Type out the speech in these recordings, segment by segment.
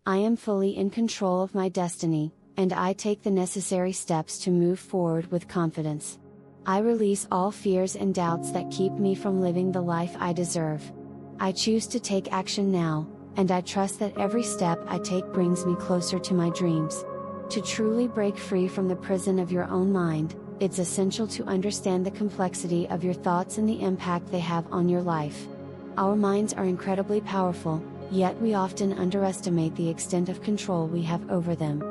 I am fully in control of my destiny, and I take the necessary steps to move forward with confidence. I release all fears and doubts that keep me from living the life I deserve. I choose to take action now, and I trust that every step I take brings me closer to my dreams. To truly break free from the prison of your own mind, it's essential to understand the complexity of your thoughts and the impact they have on your life. Our minds are incredibly powerful, yet we often underestimate the extent of control we have over them.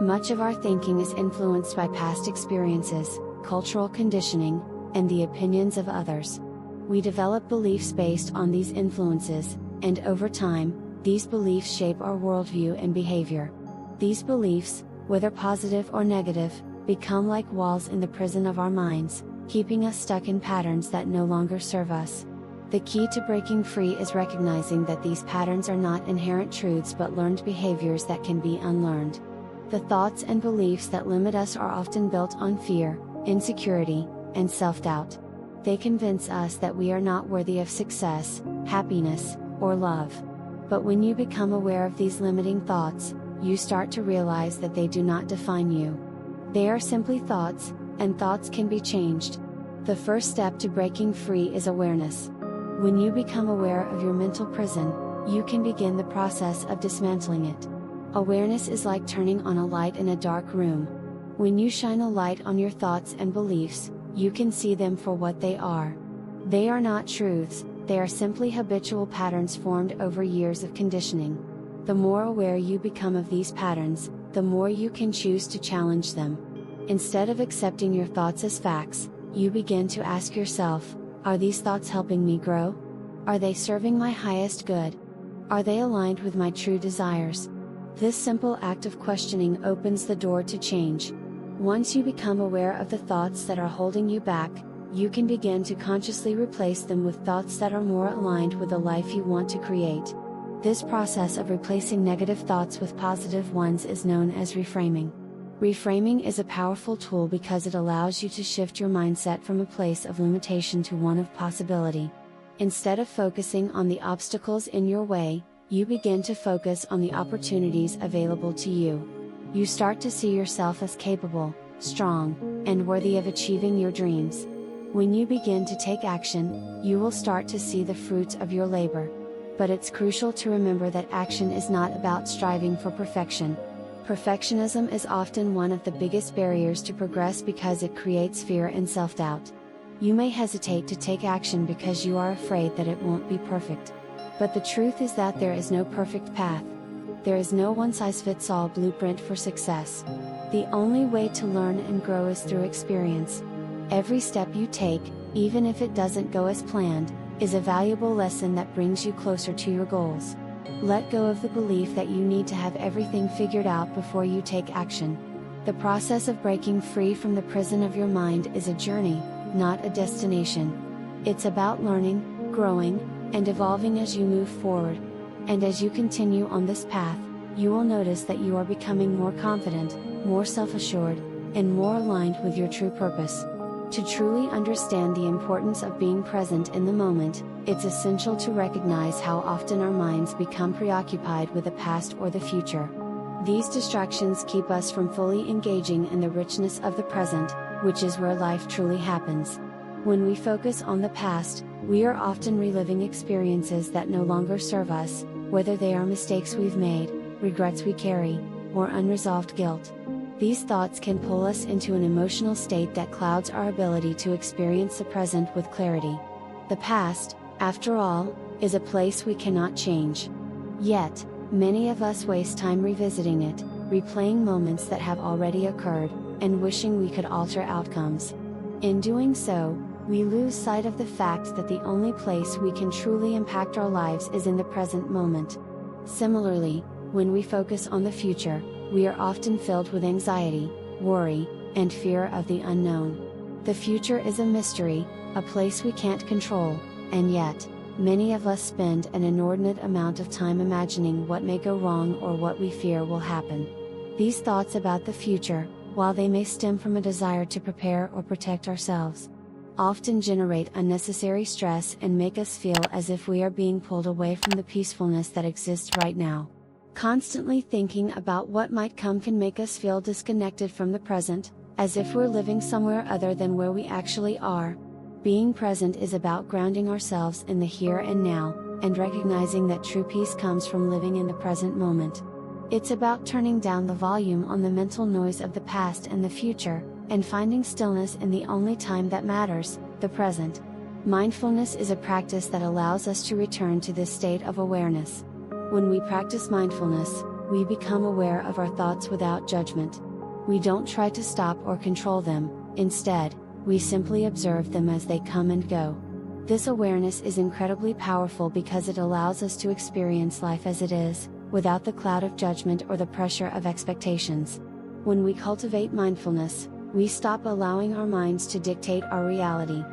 Much of our thinking is influenced by past experiences, cultural conditioning, and the opinions of others. We develop beliefs based on these influences, and over time, these beliefs shape our worldview and behavior. These beliefs, whether positive or negative, become like walls in the prison of our minds, keeping us stuck in patterns that no longer serve us. The key to breaking free is recognizing that these patterns are not inherent truths but learned behaviors that can be unlearned. The thoughts and beliefs that limit us are often built on fear, insecurity, and self-doubt. They convince us that we are not worthy of success, happiness, or love. But when you become aware of these limiting thoughts, you start to realize that they do not define you. They are simply thoughts, and thoughts can be changed. The first step to breaking free is awareness. When you become aware of your mental prison, you can begin the process of dismantling it. Awareness is like turning on a light in a dark room. When you shine a light on your thoughts and beliefs, you can see them for what they are. They are not truths, they are simply habitual patterns formed over years of conditioning. The more aware you become of these patterns, the more you can choose to challenge them. Instead of accepting your thoughts as facts, you begin to ask yourself, are these thoughts helping me grow? Are they serving my highest good? Are they aligned with my true desires? This simple act of questioning opens the door to change. Once you become aware of the thoughts that are holding you back, you can begin to consciously replace them with thoughts that are more aligned with the life you want to create. This process of replacing negative thoughts with positive ones is known as reframing. Reframing is a powerful tool because it allows you to shift your mindset from a place of limitation to one of possibility. Instead of focusing on the obstacles in your way, you begin to focus on the opportunities available to you. You start to see yourself as capable, strong, and worthy of achieving your dreams. When you begin to take action, you will start to see the fruits of your labor. But it's crucial to remember that action is not about striving for perfection. Perfectionism is often one of the biggest barriers to progress because it creates fear and self-doubt. You may hesitate to take action because you are afraid that it won't be perfect. But the truth is that there is no perfect path. There is no one-size-fits-all blueprint for success. The only way to learn and grow is through experience. Every step you take, even if it doesn't go as planned, is a valuable lesson that brings you closer to your goals. Let go of the belief that you need to have everything figured out before you take action. The process of breaking free from the prison of your mind is a journey, not a destination. It's about learning, growing, and evolving as you move forward. And as you continue on this path, you will notice that you are becoming more confident, more self-assured, and more aligned with your true purpose. To truly understand the importance of being present in the moment, it's essential to recognize how often our minds become preoccupied with the past or the future. These distractions keep us from fully engaging in the richness of the present, which is where life truly happens. When we focus on the past, we are often reliving experiences that no longer serve us, whether they are mistakes we've made, regrets we carry, or unresolved guilt. These thoughts can pull us into an emotional state that clouds our ability to experience the present with clarity. The past, after all, is a place we cannot change. Yet, many of us waste time revisiting it, replaying moments that have already occurred, and wishing we could alter outcomes. In doing so, we lose sight of the fact that the only place we can truly impact our lives is in the present moment. Similarly, when we focus on the future, we are often filled with anxiety, worry, and fear of the unknown. The future is a mystery, a place we can't control, and yet, many of us spend an inordinate amount of time imagining what may go wrong or what we fear will happen. These thoughts about the future, while they may stem from a desire to prepare or protect ourselves, often generate unnecessary stress and make us feel as if we are being pulled away from the peacefulness that exists right now. Constantly thinking about what might come can make us feel disconnected from the present, as if we're living somewhere other than where we actually are. Being present is about grounding ourselves in the here and now, and recognizing that true peace comes from living in the present moment. It's about turning down the volume on the mental noise of the past and the future, and finding stillness in the only time that matters, the present. Mindfulness is a practice that allows us to return to this state of awareness. When we practice mindfulness, we become aware of our thoughts without judgment. We don't try to stop or control them, instead, we simply observe them as they come and go. This awareness is incredibly powerful because it allows us to experience life as it is, without the cloud of judgment or the pressure of expectations. When we cultivate mindfulness, we stop allowing our minds to dictate our reality.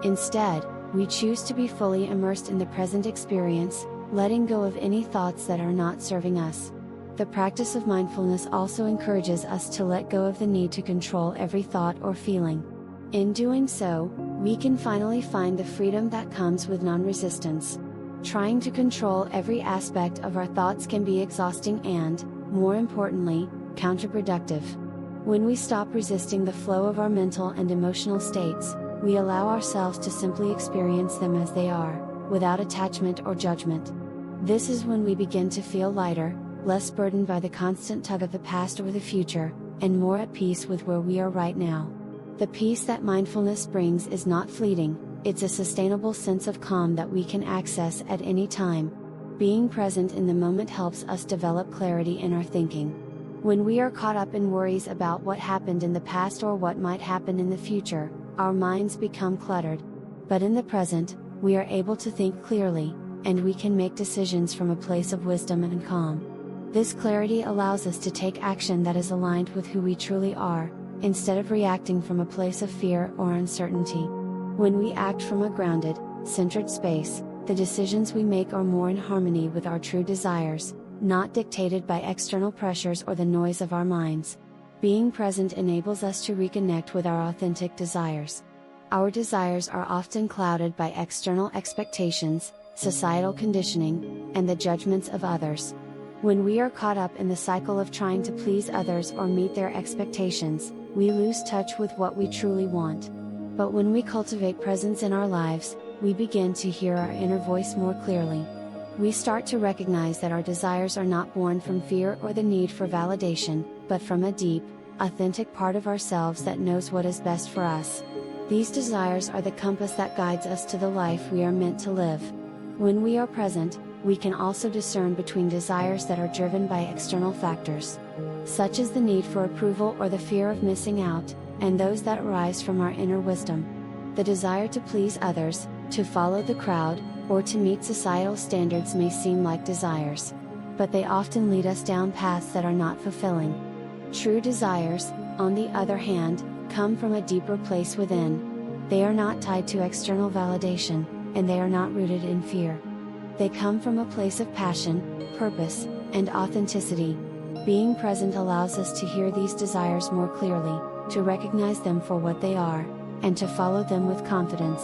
Instead, we choose to be fully immersed in the present experience, letting go of any thoughts that are not serving us. The practice of mindfulness also encourages us to let go of the need to control every thought or feeling. In doing so, we can finally find the freedom that comes with non-resistance. Trying to control every aspect of our thoughts can be exhausting and, more importantly, counterproductive. When we stop resisting the flow of our mental and emotional states, we allow ourselves to simply experience them as they are, without attachment or judgment. This is when we begin to feel lighter, less burdened by the constant tug of the past or the future, and more at peace with where we are right now. The peace that mindfulness brings is not fleeting, it's a sustainable sense of calm that we can access at any time. Being present in the moment helps us develop clarity in our thinking. When we are caught up in worries about what happened in the past or what might happen in the future, our minds become cluttered. But in the present, we are able to think clearly, and we can make decisions from a place of wisdom and calm. This clarity allows us to take action that is aligned with who we truly are, instead of reacting from a place of fear or uncertainty. When we act from a grounded, centered space, the decisions we make are more in harmony with our true desires, not dictated by external pressures or the noise of our minds. Being present enables us to reconnect with our authentic desires. Our desires are often clouded by external expectations, societal conditioning, and the judgments of others. When we are caught up in the cycle of trying to please others or meet their expectations, we lose touch with what we truly want. But when we cultivate presence in our lives, we begin to hear our inner voice more clearly. We start to recognize that our desires are not born from fear or the need for validation, but from a deep, authentic part of ourselves that knows what is best for us. These desires are the compass that guides us to the life we are meant to live. When we are present, we can also discern between desires that are driven by external factors, such as the need for approval or the fear of missing out, and those that arise from our inner wisdom. The desire to please others, to follow the crowd, or to meet societal standards may seem like desires, but they often lead us down paths that are not fulfilling. True desires, on the other hand, come from a deeper place within. They are not tied to external validation, and they are not rooted in fear. They come from a place of passion, purpose, and authenticity. Being present allows us to hear these desires more clearly, to recognize them for what they are, and to follow them with confidence.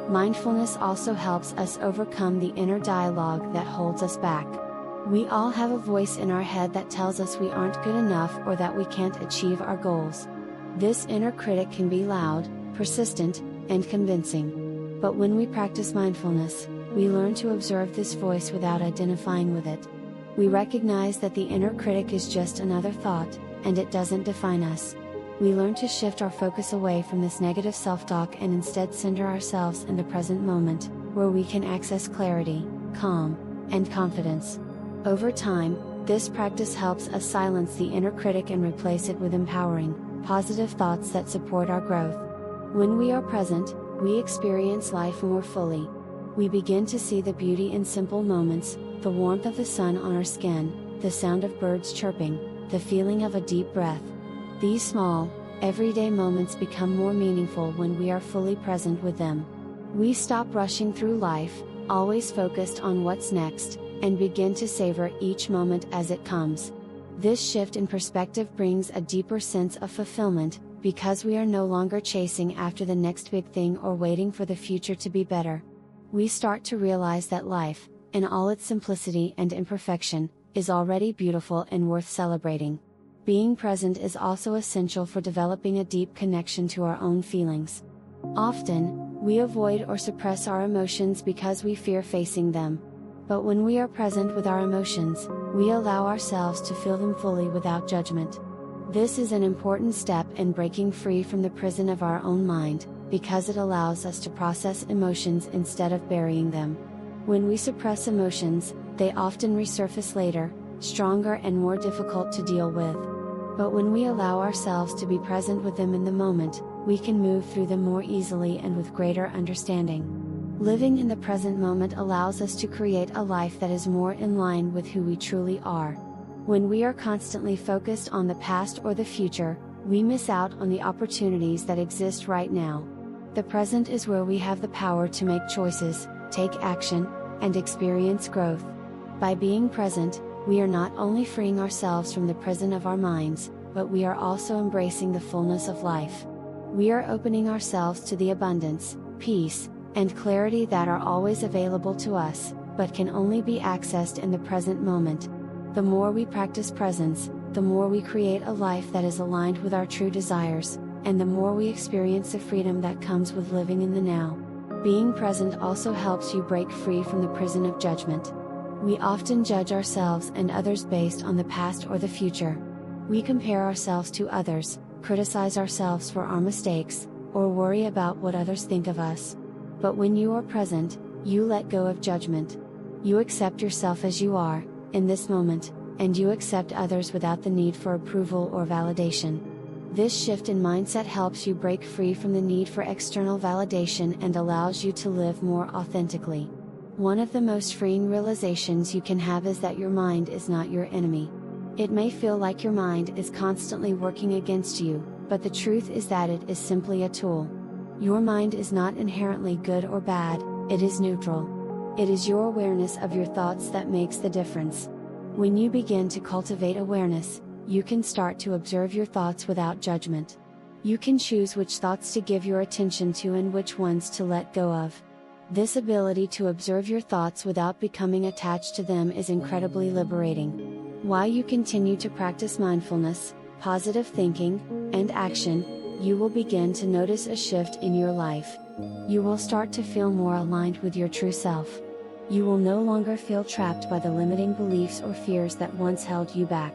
Mindfulness also helps us overcome the inner dialogue that holds us back. We all have a voice in our head that tells us we aren't good enough or that we can't achieve our goals. This inner critic can be loud, persistent, and convincing. But when we practice mindfulness, we learn to observe this voice without identifying with it. We recognize that the inner critic is just another thought, and it doesn't define us. We learn to shift our focus away from this negative self-talk and instead center ourselves in the present moment, where we can access clarity, calm, and confidence. Over time, this practice helps us silence the inner critic and replace it with empowering, positive thoughts that support our growth. When we are present, we experience life more fully. We begin to see the beauty in simple moments, the warmth of the sun on our skin, the sound of birds chirping, the feeling of a deep breath. These small, everyday moments become more meaningful when we are fully present with them. We stop rushing through life, always focused on what's next, and begin to savor each moment as it comes. This shift in perspective brings a deeper sense of fulfillment, because we are no longer chasing after the next big thing or waiting for the future to be better. We start to realize that life, in all its simplicity and imperfection, is already beautiful and worth celebrating. Being present is also essential for developing a deep connection to our own feelings. Often, we avoid or suppress our emotions because we fear facing them. But when we are present with our emotions, we allow ourselves to feel them fully without judgment. This is an important step in breaking free from the prison of our own mind, because it allows us to process emotions instead of burying them. When we suppress emotions, they often resurface later, stronger and more difficult to deal with. But when we allow ourselves to be present with them in the moment, we can move through them more easily and with greater understanding. Living in the present moment allows us to create a life that is more in line with who we truly are. When we are constantly focused on the past or the future, we miss out on the opportunities that exist right now. The present is where we have the power to make choices, take action, and experience growth. By being present, we are not only freeing ourselves from the prison of our minds, but we are also embracing the fullness of life. We are opening ourselves to the abundance, peace, and clarity that are always available to us, but can only be accessed in the present moment. The more we practice presence, the more we create a life that is aligned with our true desires, and the more we experience the freedom that comes with living in the now. Being present also helps you break free from the prison of judgment. We often judge ourselves and others based on the past or the future. We compare ourselves to others, criticize ourselves for our mistakes, or worry about what others think of us. But when you are present, you let go of judgment. You accept yourself as you are, in this moment, and you accept others without the need for approval or validation. This shift in mindset helps you break free from the need for external validation and allows you to live more authentically. One of the most freeing realizations you can have is that your mind is not your enemy. It may feel like your mind is constantly working against you, but the truth is that it is simply a tool. Your mind is not inherently good or bad, it is neutral. It is your awareness of your thoughts that makes the difference. When you begin to cultivate awareness, you can start to observe your thoughts without judgment. You can choose which thoughts to give your attention to and which ones to let go of. This ability to observe your thoughts without becoming attached to them is incredibly liberating. While you continue to practice mindfulness, positive thinking, and action, you will begin to notice a shift in your life. You will start to feel more aligned with your true self. You will no longer feel trapped by the limiting beliefs or fears that once held you back.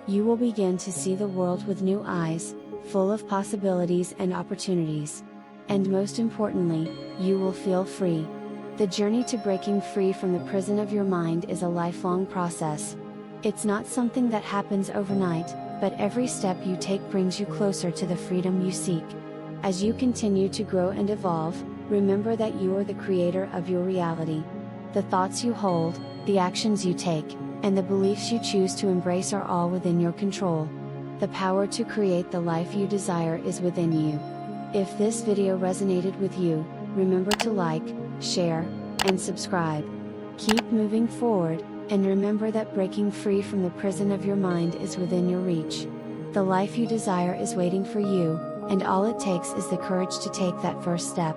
You will begin to see the world with new eyes, full of possibilities and opportunities. And most importantly, you will feel free. The journey to breaking free from the prison of your mind is a lifelong process. It's not something that happens overnight, but every step you take brings you closer to the freedom you seek. As you continue to grow and evolve, remember that you are the creator of your reality. The thoughts you hold, the actions you take, and the beliefs you choose to embrace are all within your control. The power to create the life you desire is within you. If this video resonated with you, remember to like, share, and subscribe. Keep moving forward, and remember that breaking free from the prison of your mind is within your reach. The life you desire is waiting for you, and all it takes is the courage to take that first step.